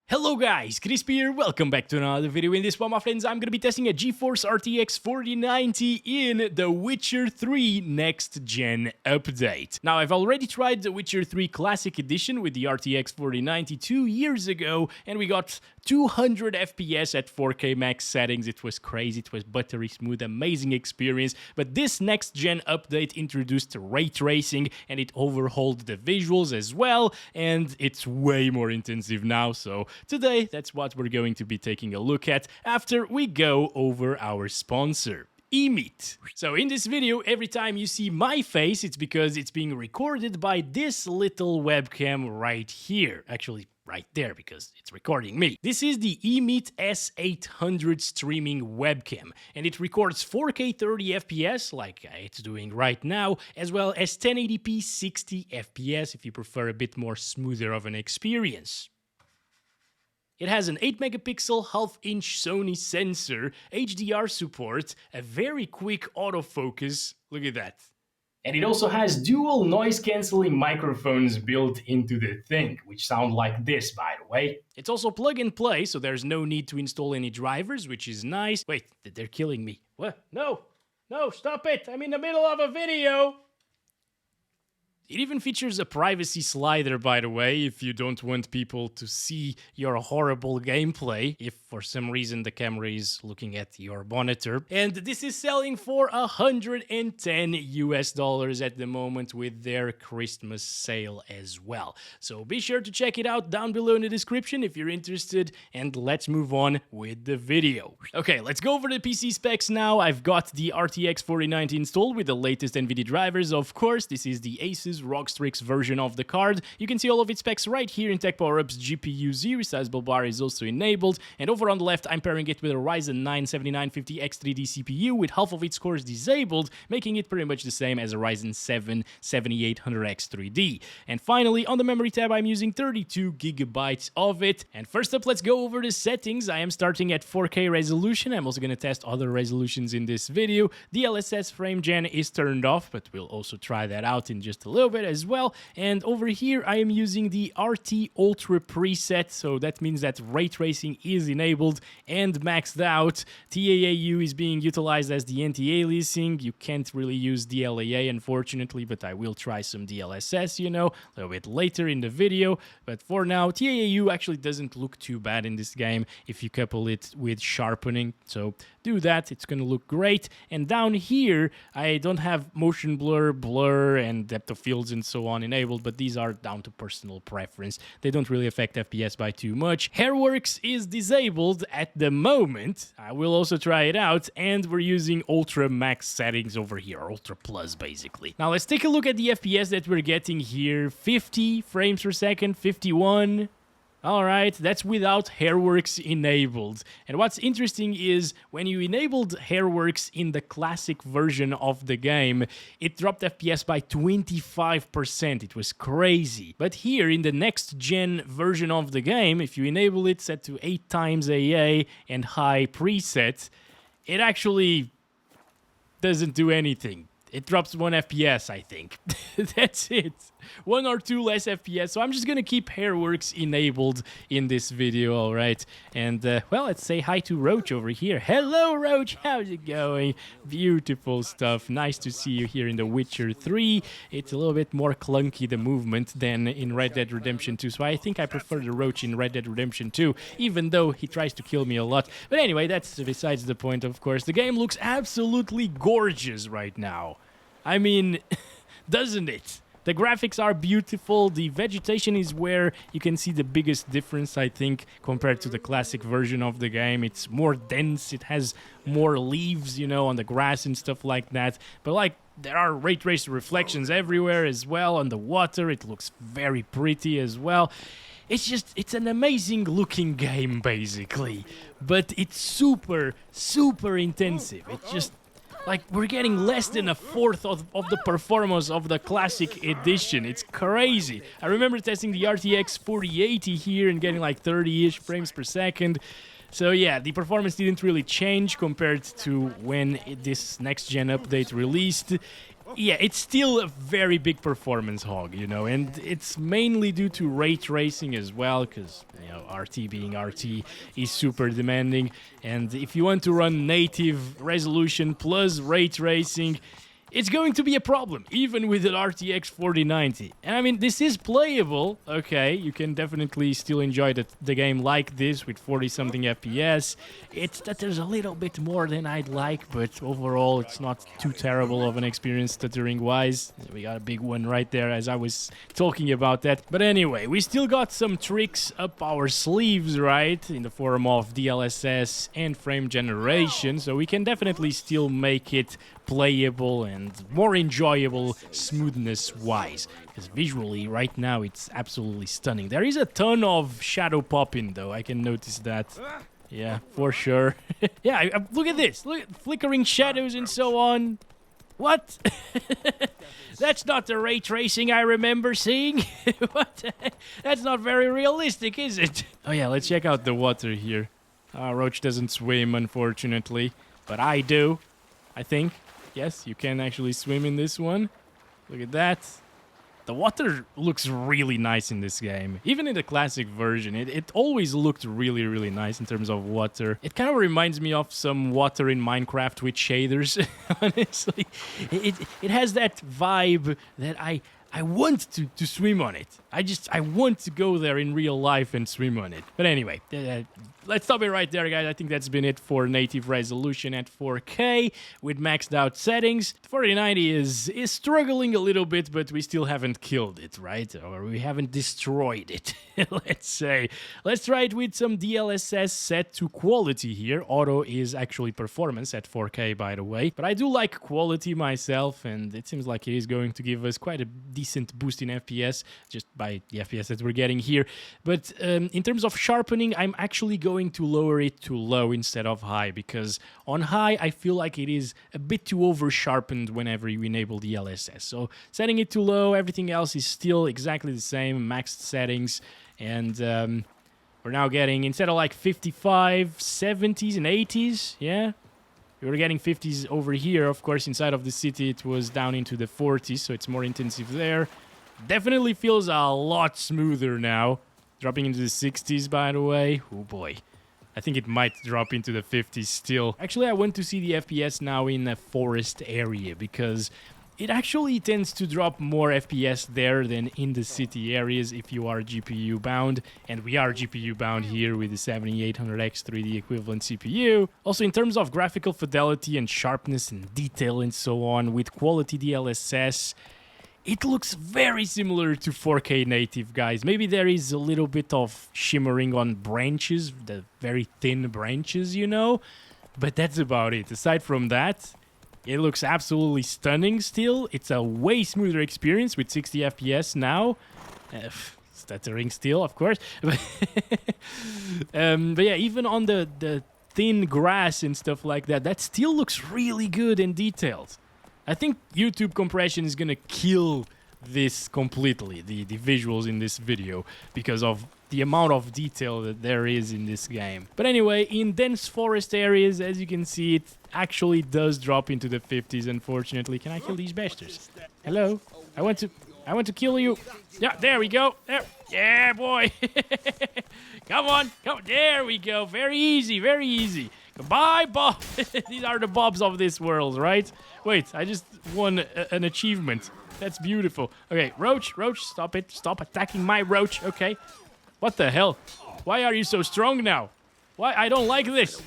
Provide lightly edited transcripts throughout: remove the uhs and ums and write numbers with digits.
Hello guys, Crispy here, welcome back to another video. In this one, my friends, I'm gonna be testing a GeForce RTX 4090 in The Witcher 3 Next Gen Update. Now, I've already tried The Witcher 3 Classic Edition with the RTX 4090 2 years ago, and we got 200 FPS at 4K max settings. It was crazy, it was buttery smooth, amazing experience. But this Next Gen Update introduced ray tracing, and it overhauled the visuals as well, and it's way more intensive now, so today, that's what we're going to be taking a look at after we go over our sponsor, eMeet. So in this video, every time you see my face, it's because it's being recorded by this little webcam right here. Actually, right there, because it's recording me. This is the eMeet S800 streaming webcam, and it records 4K 30 FPS, like it's doing right now, as well as 1080p 60 FPS if you prefer a bit more smoother of an experience. It has an 8 megapixel half-inch Sony sensor, HDR support, a very quick autofocus, look at that. And it also has dual noise-cancelling microphones built into the thing, which sound like this, by the way. It's also plug and play, so there's no need to install any drivers, which is nice. Wait, they're killing me. What? No, stop it, I'm in the middle of a video. It even features a privacy slider, by the way, if you don't want people to see your horrible gameplay, if for some reason the camera is looking at your monitor. And this is selling for $110 at the moment with their Christmas sale as well. So be sure to check it out down below in the description if you're interested, and let's move on with the video. Okay, let's go over the PC specs now. I've got the RTX 4090 installed with the latest NVIDIA drivers, of course. This is the Asus Strix version of the card. You can see all of its specs right here in Tech Power-Up's GPU Z. Resizable bar is also enabled, and over on the left I'm pairing it with a Ryzen 9 7950X3D CPU with half of its cores disabled, making it pretty much the same as a Ryzen 7 7800X3D. And finally, on the memory tab, I'm using 32 gigabytes of it. And first up, let's go over the settings. I am starting at 4K resolution. I'm also going to test other resolutions in this video. DLSS frame gen is turned off, but we'll also try that out in just a little bit as well. And over here I am using the RT Ultra preset, so that means that ray tracing is enabled and maxed out. TAAU is being utilized as the anti-aliasing. You can't really use DLAA, unfortunately, but I will try some DLSS, you know, a little bit later in the video. But for now, TAAU actually doesn't look too bad in this game if you couple it with sharpening, so do that, it's gonna look great. And down here I don't have motion blur, and depth of field and so on enabled, but these are down to personal preference. They don't really affect FPS by too much. Hairworks is disabled at the moment. I will also try it out, and we're using Ultra Max settings over here, Ultra Plus basically. Now let's take a look at the FPS that we're getting here. 50 frames per second, 51. Alright, that's without Hairworks enabled. And what's interesting is when you enabled Hairworks in the classic version of the game, it dropped FPS by 25%. It was crazy. But here in the next gen version of the game, if you enable it set to 8 times AA and high preset, it actually doesn't do anything. It drops 1 FPS, I think. That's it. 1 or 2 less FPS. So I'm just gonna keep Hairworks enabled in this video, alright? And, well, let's say hi to Roach over here. Hello, Roach! How's it going? Beautiful stuff. Nice to see you here in The Witcher 3. It's a little bit more clunky, the movement, than in Red Dead Redemption 2. So I think I prefer the Roach in Red Dead Redemption 2, even though he tries to kill me a lot. But anyway, that's besides the point, of course. The game looks absolutely gorgeous right now. I mean, doesn't it? The graphics are beautiful. The vegetation is where you can see the biggest difference, I think, compared to the classic version of the game. It's more dense. It has more leaves, you know, on the grass and stuff like that. But, like, there are ray traced reflections everywhere as well. On the water, it looks very pretty as well. It's an amazing looking game, basically. But it's super, super intensive. It's just, like, we're getting less than a fourth of the performance of the classic edition. It's crazy. I remember testing the RTX 4080 here and getting like 30-ish frames per second. So yeah, the performance didn't really change compared to when this next gen update released. yeah, it's still a very big performance hog, you know, and it's mainly due to ray tracing as well, because, you know, RT being RT is super demanding, and if you want to run native resolution plus ray tracing, it's going to be a problem, even with an RTX 4090. And I mean, this is playable, okay, you can definitely still enjoy the game like this with 40-something FPS. It's that there's a little bit more than I'd like, but overall it's not too terrible of an experience stuttering-wise. We got a big one right there as I was talking about that. But anyway, we still got some tricks up our sleeves, right, in the form of DLSS and frame generation, so we can definitely still make it playable and more enjoyable smoothness-wise, because visually right now it's absolutely stunning. There is a ton of shadow popping though, I can notice that. Yeah, for sure. Yeah, look at this, look at flickering shadows and so on. What? That's not the ray tracing I remember seeing. What? That's not very realistic, is it? Oh yeah, let's check out the water here. Roach doesn't swim, unfortunately, but I do, I think. Yes, you can actually swim in this one. Look at that. The water looks really nice in this game. Even in the classic version, it always looked really, really nice in terms of water. It kind of reminds me of some water in Minecraft with shaders, honestly. It has that vibe that I want to swim on it. I want to go there in real life and swim on it. But anyway, let's stop it right there, guys. I think that's been it for native resolution at 4K with maxed out settings. 4090 is struggling a little bit, but we still haven't killed it, right? Or we haven't destroyed it, let's say. Let's try it with some DLSS set to quality here. Auto is actually performance at 4K, by the way. But I do like quality myself, and it seems like it is going to give us quite a decent boost in FPS, just by the FPS that we're getting here. But in terms of sharpening, I'm actually going to lower it to low instead of high, because on high I feel like it is a bit too over sharpened whenever you enable the DLSS. So setting it to low, everything else is still exactly the same, maxed settings, and we're now getting, instead of like 55, 70s and 80s, yeah? We were getting 50s over here. Of course, inside of the city, it was down into the 40s, so it's more intensive there. Definitely feels a lot smoother now. Dropping into the 60s, by the way. Oh, boy. I think it might drop into the 50s still. Actually, I want to see the FPS now in a forest area, because it actually tends to drop more FPS there than in the city areas if you are GPU bound, and we are GPU bound here with the 7800X 3D equivalent CPU. Also, in terms of graphical fidelity and sharpness and detail and so on, with quality DLSS, it looks very similar to 4K native, guys. Maybe there is a little bit of shimmering on branches, the very thin branches, you know, but that's about it. Aside from that, it looks absolutely stunning still. It's a way smoother experience with 60 FPS now. Stuttering still, of course. But yeah, even on the thin grass and stuff like that, that still looks really good and detailed. I think YouTube compression is gonna kill this completely, the visuals in this video, because of the amount of detail that there is in this game. But anyway, in dense forest areas, as you can see, it actually does drop into the 50s, unfortunately. Can I kill these bastards? Hello? I want to kill you. Yeah, there we go. There. Yeah, boy. Come on. There we go. Very easy, very easy. Goodbye, Bob. These are the Bobs of this world, right? Wait, I just won an achievement. That's beautiful. Okay, Roach, stop it. Stop attacking my Roach. Okay. What the hell? Why are you so strong now? Why? I don't like this.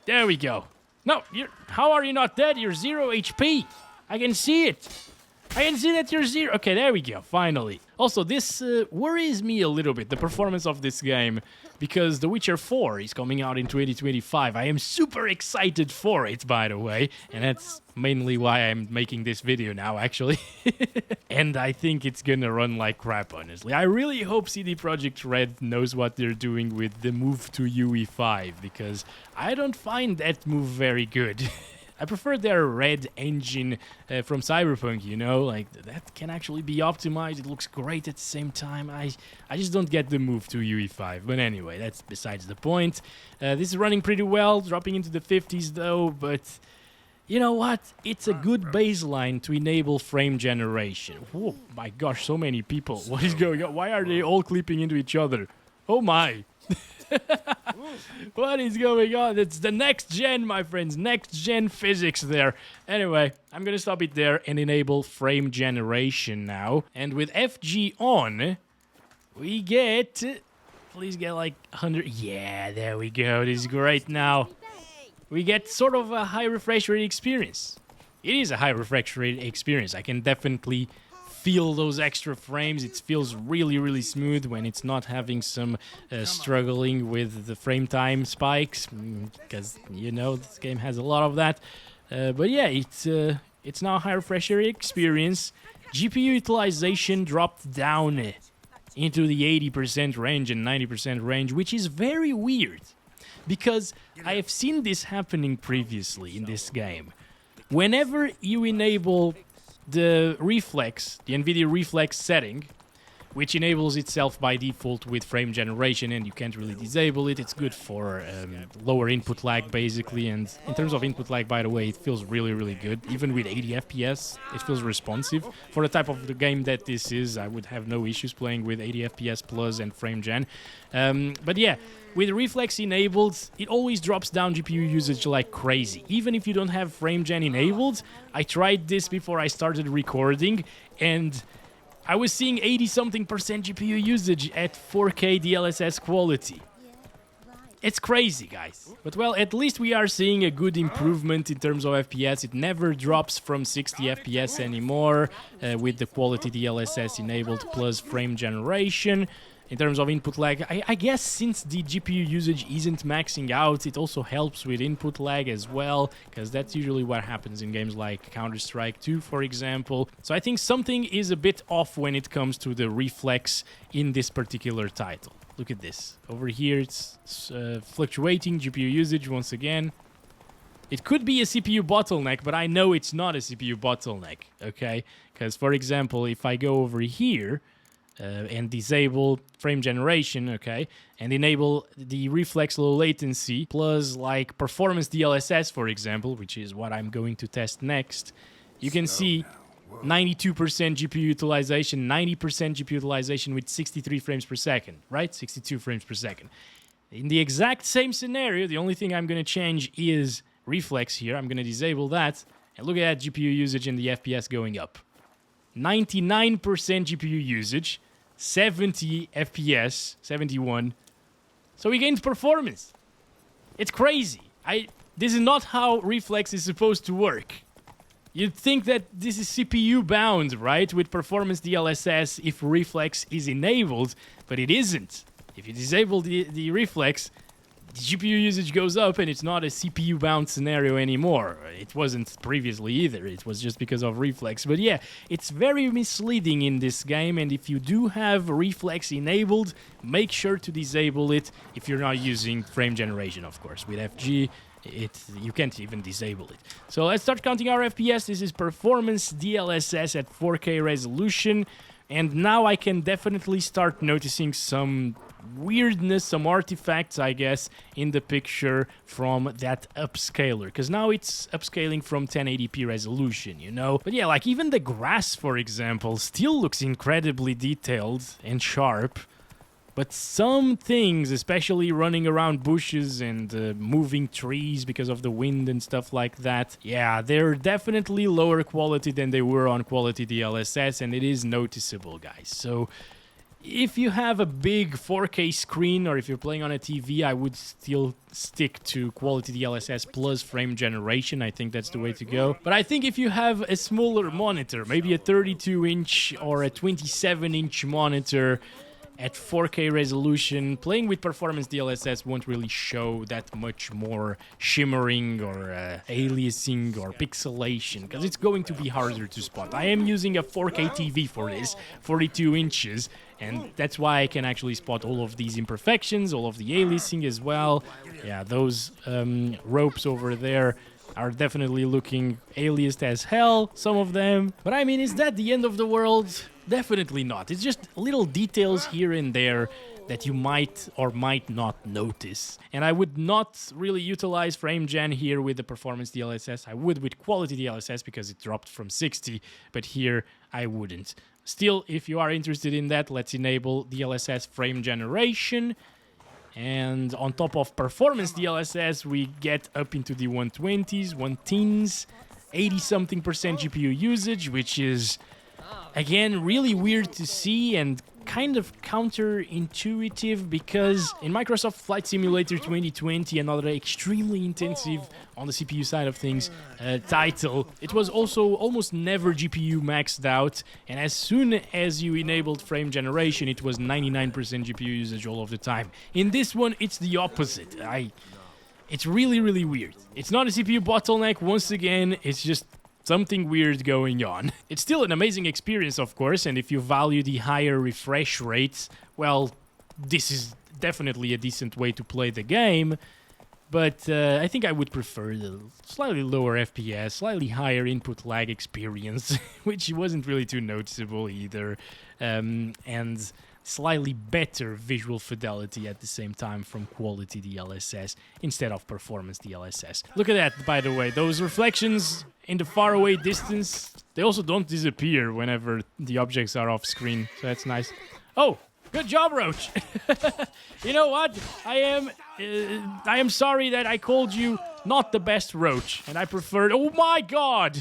There we go. No, how are you not dead? You're 0 HP. I can see it. I can see that you're 0. Okay, there we go. Finally. Also, this worries me a little bit, the performance of this game, because The Witcher 4 is coming out in 2025. I am super excited for it, by the way, and that's mainly why I'm making this video now, actually. And I think it's gonna run like crap, honestly. I really hope CD Projekt Red knows what they're doing with the move to UE5, because I don't find that move very good. I prefer their red engine from Cyberpunk, you know, like that can actually be optimized. It looks great at the same time. I just don't get the move to UE5. But anyway, that's besides the point. This is running pretty well, dropping into the 50s though, but You know what? It's a good baseline to enable frame generation. Oh my gosh, so many people. What is going on? Why are they all clipping into each other? Oh my. What is going on? It's the next gen, my friends. Next gen physics there. Anyway, I'm gonna stop it there and enable frame generation now. And with FG on, we get... Please get like 100... Yeah, there we go. This is great now. We get sort of a high refresh rate experience. It is a high refresh rate experience. I can definitely feel those extra frames. It feels really, really smooth when it's not having some struggling with the frame time spikes, because, you know, this game has a lot of that. But yeah, it's now a high refresh rate experience. GPU utilization dropped down into the 80% range and 90% range, which is very weird. Because I have seen this happening previously in this game. Whenever you enable the Reflex, the NVIDIA Reflex setting, which enables itself by default with frame generation, and you can't really disable it. It's good for lower input lag, basically. And in terms of input lag, by the way, it feels really, really good. Even with 80 FPS, it feels responsive. For the type of the game that this is, I would have no issues playing with 80 FPS plus and frame gen. But yeah, with Reflex enabled, it always drops down GPU usage like crazy. Even if you don't have frame gen enabled, I tried this before I started recording, and I was seeing 80-something% GPU usage at 4K DLSS quality. It's crazy, guys. But well, at least we are seeing a good improvement in terms of FPS. It never drops from 60 FPS anymore with the quality DLSS enabled plus frame generation. In terms of input lag, I guess since the GPU usage isn't maxing out, it also helps with input lag as well, because that's usually what happens in games like Counter-Strike 2, for example. So I think something is a bit off when it comes to the Reflex in this particular title. Look at this. Over here, it's fluctuating GPU usage once again. It could be a CPU bottleneck, but I know it's not a CPU bottleneck, okay? Because, for example, if I go over here... and disable frame generation, okay, and enable the Reflex low latency, plus like performance DLSS, for example, which is what I'm going to test next, you can see 92% GPU utilization, 90% GPU utilization with 63 frames per second, right? 62 frames per second. In the exact same scenario, the only thing I'm going to change is Reflex here. I'm going to disable that, and look at that GPU usage and the FPS going up. 99% GPU usage, 70 FPS, 71. So we gained performance. It's crazy. This is not how Reflex is supposed to work. You'd think that this is CPU bound, right? With performance DLSS if Reflex is enabled, but it isn't. If you disable the Reflex, the GPU usage goes up and it's not a CPU bound scenario anymore. It wasn't previously either. It was just because of Reflex. But yeah, it's very misleading in this game, and if you do have Reflex enabled, make sure to disable it if you're not using frame generation, of course. With FG, you can't even disable it. So let's start counting our FPS. This is performance DLSS at 4K resolution, and now I can definitely start noticing some weirdness, some artifacts, I guess, in the picture from that upscaler, because now it's upscaling from 1080p resolution, you know. But yeah, like even the grass, for example, still looks incredibly detailed and sharp, but some things, especially running around bushes and moving trees because of the wind and stuff like that, yeah, they're definitely lower quality than they were on quality DLSS, and it is noticeable, guys. So if you have a big 4K screen, or if you're playing on a TV, I would still stick to quality DLSS plus frame generation. I think that's the way to go. But I think if you have a smaller monitor, maybe a 32-inch or a 27-inch monitor at 4K resolution, playing with performance DLSS won't really show that much more shimmering or aliasing or pixelation, because it's going to be harder to spot. I am using a 4K TV for this, 42 inches, and that's why I can actually spot all of these imperfections, all of the aliasing as well. Yeah, those ropes over there are definitely looking aliased as hell, some of them. But I mean, is that the end of the world? Definitely not. It's just little details here and there that you might or might not notice. And I would not really utilize frame gen here with the performance DLSS. I would with quality DLSS because it dropped from 60, but here I wouldn't. Still, if you are interested in that, let's enable DLSS frame generation. And on top of performance DLSS, we get up into the 120s, 110s, 80-something% GPU usage, which is, again, really weird to see and kind of counterintuitive, because in Microsoft Flight Simulator 2020, another extremely intensive on the CPU side of things title, it was also almost never GPU maxed out, and as soon as you enabled frame generation, it was 99% GPU usage all of the time. In this one, it's the opposite. It's really, really weird. It's not a CPU bottleneck, once again, it's just something weird going on. It's still an amazing experience, of course, and if you value the higher refresh rates, well, this is definitely a decent way to play the game, but I think I would prefer the slightly lower FPS, slightly higher input lag experience, which wasn't really too noticeable either, and slightly better visual fidelity at the same time from quality DLSS instead of performance DLSS. Look at that, by the way. Those reflections in the faraway distance, they also don't disappear whenever the objects are off screen, so that's nice. Oh, good job, Roach. You know what? I am sorry that I called you not the best Roach, and I preferred... Oh my god!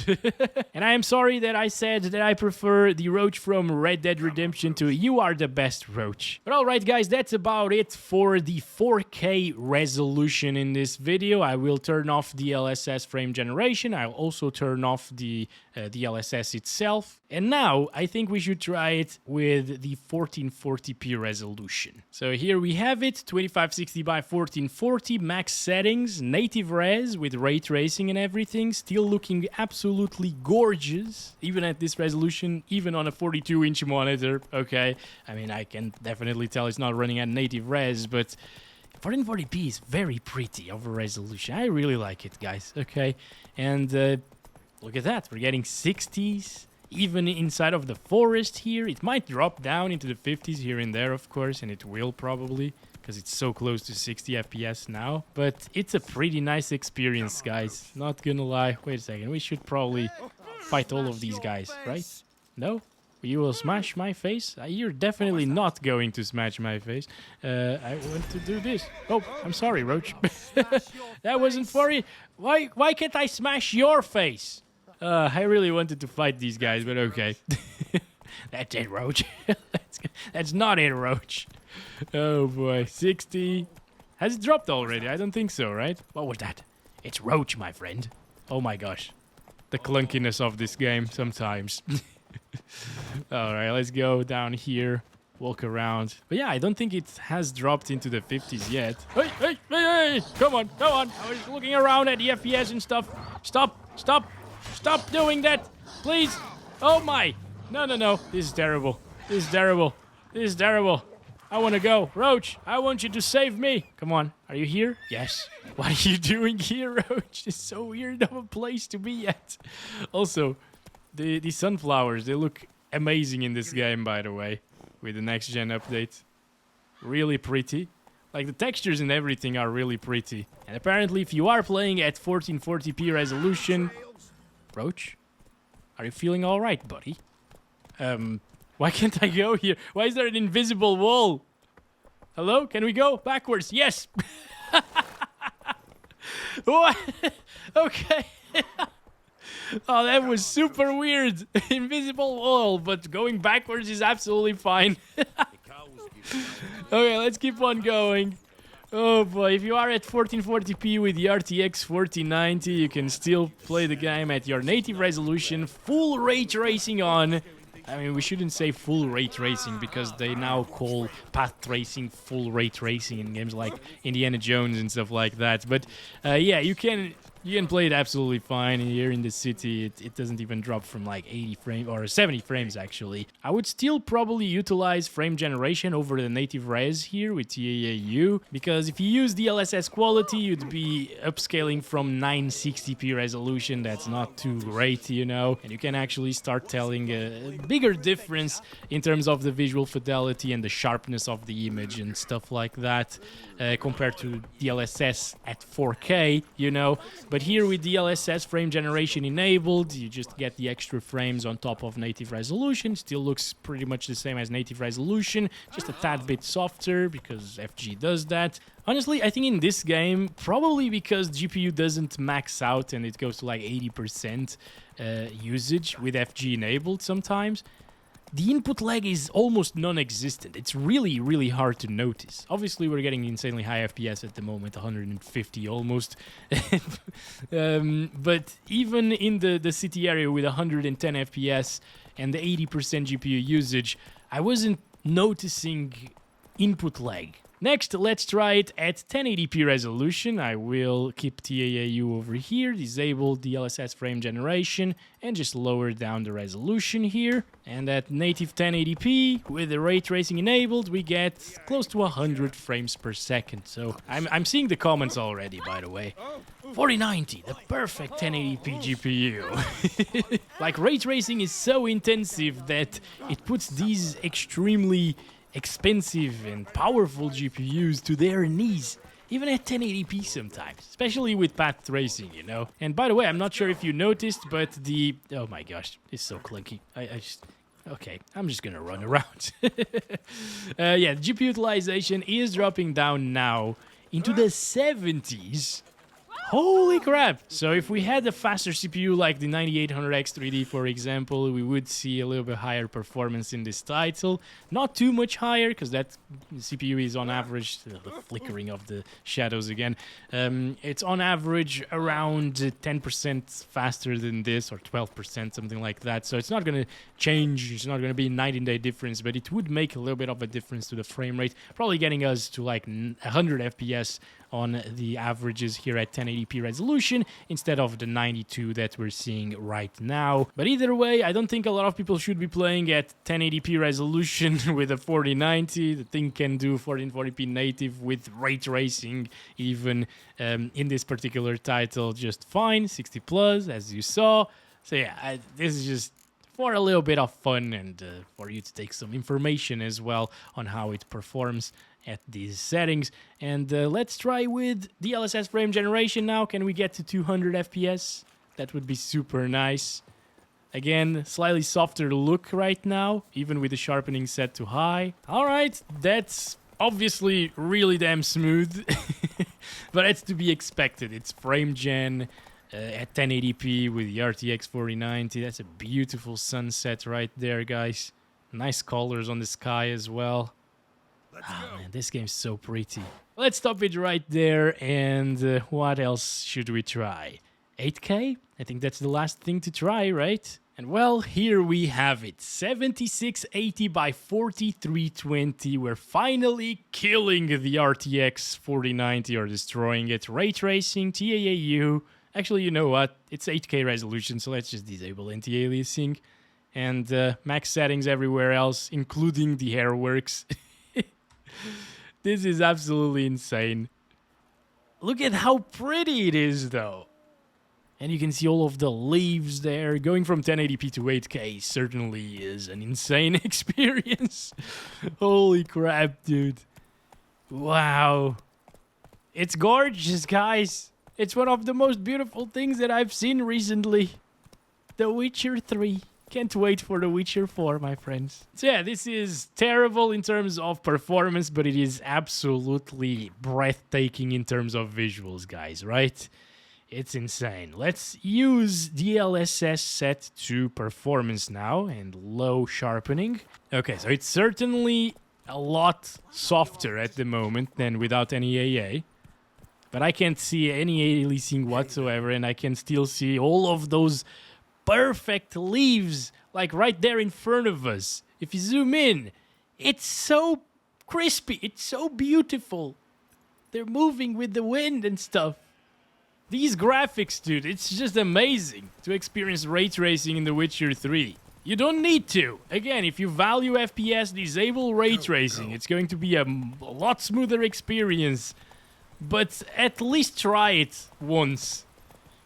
And I am sorry that I said that I prefer the Roach from Red Dead Redemption to You Are the Best Roach. But alright guys, that's about it for the 4K resolution in this video. I will turn off DLSS frame generation. I'll also turn off the DLSS itself. And now, I think we should try it with the 1440p resolution. So here we have it, 2560 by 1440, max settings, native res with ray tracing and everything, still looking absolutely gorgeous, even at this resolution, even on a 42-inch monitor, okay? I mean, I can definitely tell it's not running at native res, but 1440p is very pretty over resolution. I really like it, guys, okay? And look at that, we're getting 60s, even inside of the forest here. It might drop down into the 50s here and there, of course, and it will probably, because it's so close to 60 FPS now. But it's a pretty nice experience, guys. Not gonna lie. Wait a second, we should probably fight all of these guys, right? No? You will smash my face? You're definitely not going to smash my face. I want to do this. Oh, I'm sorry, Roach. That wasn't for you. Why can't I smash your face? I really wanted to fight these guys, but okay. That's it, Roach. That's not it, Roach. Oh boy, 60. Has it dropped already? I don't think so, right? What was that? It's Roach, my friend. Oh my gosh. The clunkiness of this game sometimes. Alright, let's go down here. Walk around. But yeah, I don't think it has dropped into the 50s yet. Hey! Come on. I was looking around at the FPS and stuff. Stop doing that, please. Oh my. No. This is terrible. I want to go. Roach, I want you to save me. Come on. Are you here? Yes. What are you doing here, Roach? It's so weird of a place to be at. Also, the sunflowers, they look amazing in this game, by the way, with the next gen update. Really pretty. Like, the textures and everything are really pretty. And apparently, if you are playing at 1440p resolution... Roach, are you feeling all right, buddy? Why can't I go here? Why is there an invisible wall? Hello? Can we go? Backwards. Yes. What? Okay. Oh, that was super weird. Invisible wall, but going backwards is absolutely fine. Okay, let's keep on going. Oh boy, if you are at 1440p with the RTX 4090, you can still play the game at your native resolution, full ray tracing on. I mean, we shouldn't say full ray tracing because they now call path tracing full ray tracing in games like Indiana Jones and stuff like that. But yeah, you can You can play it absolutely fine here in the city. It doesn't even drop from like 80 frames or 70 frames actually. I would still probably utilize frame generation over the native res here with TAAU, because if you use DLSS quality, you'd be upscaling from 960p resolution. That's not too great, you know, and you can actually start telling a bigger difference in terms of the visual fidelity and the sharpness of the image and stuff like that compared to DLSS at 4K, you know. But here with DLSS frame generation enabled, you just get the extra frames on top of native resolution. Still looks pretty much the same as native resolution, just a tad bit softer because FG does that. Honestly, I think in this game, probably because GPU doesn't max out and it goes to like 80% usage with FG enabled sometimes, the input lag is almost non-existent. It's really, really hard to notice. Obviously, we're getting insanely high FPS at the moment, 150 almost. But even in the city area with 110 FPS and the 80% GPU usage, I wasn't noticing input lag. Next, let's try it at 1080p resolution. I will keep TAAU over here, disable DLSS frame generation, and just lower down the resolution here. And at native 1080p, with the ray tracing enabled, we get close to 100 frames per second. So I'm seeing the comments already, by the way. 4090, the perfect 1080p GPU. Like, ray tracing is so intensive that it puts these extremely expensive and powerful GPUs to their knees, even at 1080p sometimes, especially with path tracing, you know. And by the way, I'm not sure if you noticed, but the... oh my gosh, it's so clunky. I just... okay, I'm just gonna run around. Yeah, GPU utilization is dropping down now into the 70s. Holy crap! So if we had a faster CPU like the 9800X3D, for example, we would see a little bit higher performance in this title. Not too much higher, because that CPU is on average, the flickering of the shadows again, it's on average around 10% faster than this, or 12%, something like that. So it's not going to change, it's not going to be a night and day difference, but it would make a little bit of a difference to the frame rate, probably getting us to like 100 FPS on the averages here at 1080p resolution instead of the 92 that we're seeing right now. But either way, I don't think a lot of people should be playing at 1080p resolution with a 4090. The thing can do 1440p native with ray tracing even in this particular title just fine, 60 plus as you saw. So yeah, this is just for a little bit of fun and for you to take some information as well on how it performs at these settings. And let's try with DLSS frame generation now. Can we get to 200 FPS? That would be super nice. Again, slightly softer look right now, even with the sharpening set to high. All right, that's obviously really damn smooth, but it's to be expected. It's frame gen at 1080p with the RTX 4090. That's a beautiful sunset right there, guys. Nice colors on the sky as well. Oh, man, this game's so pretty. Let's stop it right there, and what else should we try? 8K? I think that's the last thing to try, right? And well, here we have it. 7680 by 4320. We're finally killing the RTX 4090 or destroying it. Ray tracing, TAAU. Actually, you know what? It's 8K resolution, so let's just disable anti-aliasing. And max settings everywhere else, including the hairworks. This is absolutely insane. Look at how pretty it is, though. And you can see all of the leaves there. Going from 1080p to 8K certainly is an insane experience. Holy crap, dude. Wow. It's gorgeous, guys. It's one of the most beautiful things that I've seen recently. The Witcher 3. Can't wait for The Witcher 4, my friends. So yeah, this is terrible in terms of performance, but it is absolutely breathtaking in terms of visuals, guys, right? It's insane. Let's use DLSS set to performance now and low sharpening. Okay, so it's certainly a lot softer at the moment than without any AA. But I can't see any aliasing whatsoever, and I can still see all of those perfect leaves, like right there in front of us. If you zoom in, it's so crispy, it's so beautiful. They're moving with the wind and stuff. These graphics, dude, it's just amazing to experience ray tracing in The Witcher 3. You don't need to. Again, if you value FPS, disable ray tracing. It's going to be a lot smoother experience. But at least try it once.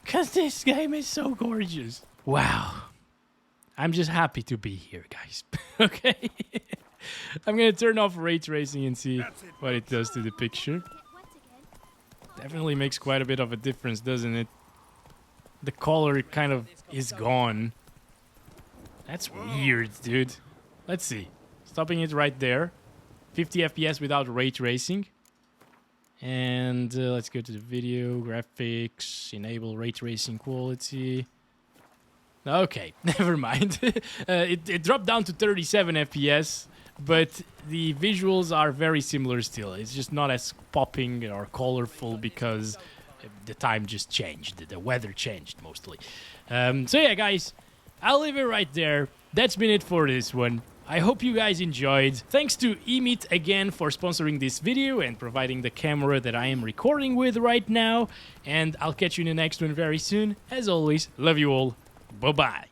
Because this game is so gorgeous. Wow. I'm just happy to be here, guys. Okay? I'm going to turn off ray tracing and see what it does to the picture. Definitely makes quite a bit of a difference, doesn't it? The color kind of is gone. That's weird, dude. Let's see. Stopping it right there. 50 FPS without ray tracing. And let's go to the video, graphics, enable ray tracing quality. Okay, never mind. It dropped down to 37 FPS, but the visuals are very similar still. It's just not as popping or colorful because the time just changed. The weather changed mostly. So yeah, guys, I'll leave it right there. That's been it for this one. I hope you guys enjoyed. Thanks to eMeet again for sponsoring this video and providing the camera that I am recording with right now. And I'll catch you in the next one very soon. As always, love you all. Bye-bye.